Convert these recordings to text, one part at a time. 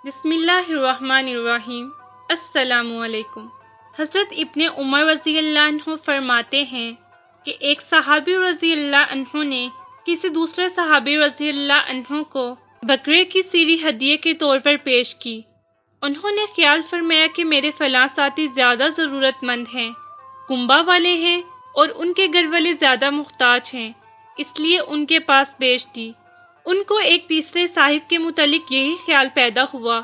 بسم اللہ الرحمن الرحیم۔ السلام علیکم۔ حضرت ابن عمر رضی اللہ عنہ فرماتے ہیں کہ ایک صحابی رضی اللہ عنہ نے کسی دوسرے صحابی رضی اللہ عنہ کو بکرے کی سیری ہدیے کے طور پر پیش کی۔ انہوں نے خیال فرمایا کہ میرے فلاں ساتھی زیادہ ضرورت مند ہیں، کنبہ والے ہیں اور ان کے گھر والے زیادہ محتاج ہیں، اس لیے ان کے پاس بیچ دی۔ ان کو ایک تیسرے صاحب کے متعلق یہی خیال پیدا ہوا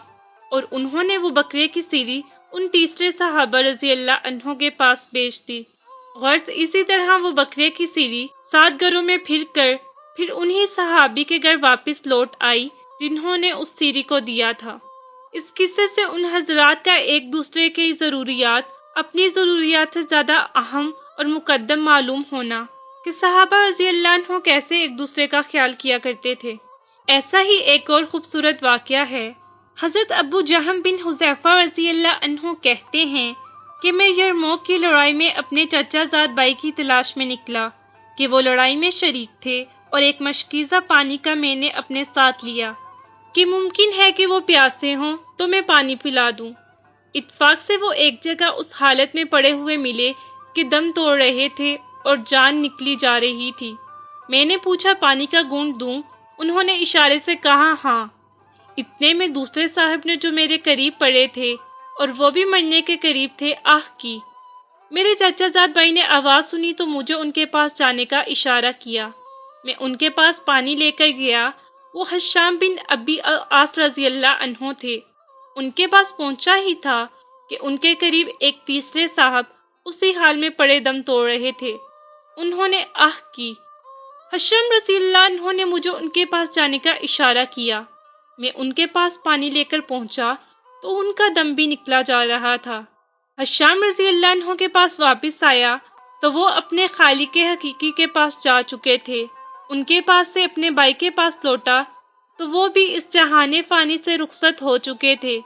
اور انہوں نے وہ بکرے کی سیری ان تیسرے صحابہ رضی اللہ عنہ کے پاس بیچ دی۔ غرض اسی طرح وہ بکرے کی سیری 7 گھروں میں پھر انہی صحابی کے گھر واپس لوٹ آئی جنہوں نے اس سیری کو دیا تھا۔ اس قصے سے ان حضرات کا ایک دوسرے کی ضروریات اپنی ضروریات سے زیادہ اہم اور مقدم معلوم ہونا کہ صحابہ رضی اللہ عنہ کیسے ایک دوسرے کا خیال کیا کرتے تھے۔ ایسا ہی ایک اور خوبصورت واقعہ ہے۔ حضرت ابو جہم بن حذیفہ رضی اللہ عنہ کہتے ہیں کہ میں یرموک کی لڑائی میں اپنے چچا زاد بھائی کی تلاش میں نکلا کہ وہ لڑائی میں شریک تھے، اور ایک مشکیزہ پانی کا میں نے اپنے ساتھ لیا کہ ممکن ہے کہ وہ پیاسے ہوں تو میں پانی پلا دوں۔ اتفاق سے وہ ایک جگہ اس حالت میں پڑے ہوئے ملے کہ دم توڑ رہے تھے اور جان نکلی جا رہی تھی۔ میں نے پوچھا پانی کا گھونٹ دوں؟ انہوں نے اشارے سے کہا ہاں۔ اتنے میں دوسرے صاحب نے جو میرے قریب پڑے تھے اور وہ بھی مرنے کے قریب تھے آہ کی۔ میرے چچا زاد بھائی نے آواز سنی تو مجھے ان کے پاس جانے کا اشارہ کیا۔ میں ان کے پاس پانی لے کر گیا۔ وہ حشام بن ابی العاص رضی اللہ عنہ تھے۔ ان کے پاس پہنچا ہی تھا کہ ان کے قریب ایک تیسرے صاحب اسی حال میں پڑے دم توڑ رہے تھے۔ انہوں نے آہ کی۔ حشام رضی اللہ عنہ نے مجھے ان کے پاس جانے کا اشارہ کیا۔ میں ان کے پاس پانی لے کر پہنچا تو ان کا دم بھی نکلا جا رہا تھا۔ حشام رضی اللہ عنہ کے پاس واپس آیا تو وہ اپنے خالق حقیقی کے پاس جا چکے تھے۔ ان کے پاس سے اپنے بھائی کے پاس لوٹا تو وہ بھی اس جہان فانی سے رخصت ہو چکے تھے۔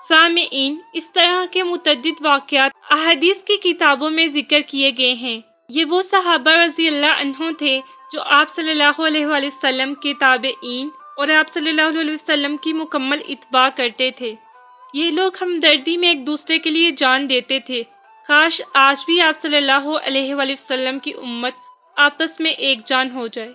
سامعین، اس طرح کے متعدد واقعات احادیث کی کتابوں میں ذکر کیے گئے ہیں۔ یہ وہ صحابہ رضی اللہ عنہ تھے جو آپ صلی اللہ علیہ وآلہ وسلم کے تابعین اور آپ صلی اللہ علیہ وسلم کی مکمل اتباع کرتے تھے۔ یہ لوگ ہمدردی میں ایک دوسرے کے لیے جان دیتے تھے۔ کاش آج بھی آپ صلی اللہ علیہ وآلہ وسلم کی امت آپس میں ایک جان ہو جائے۔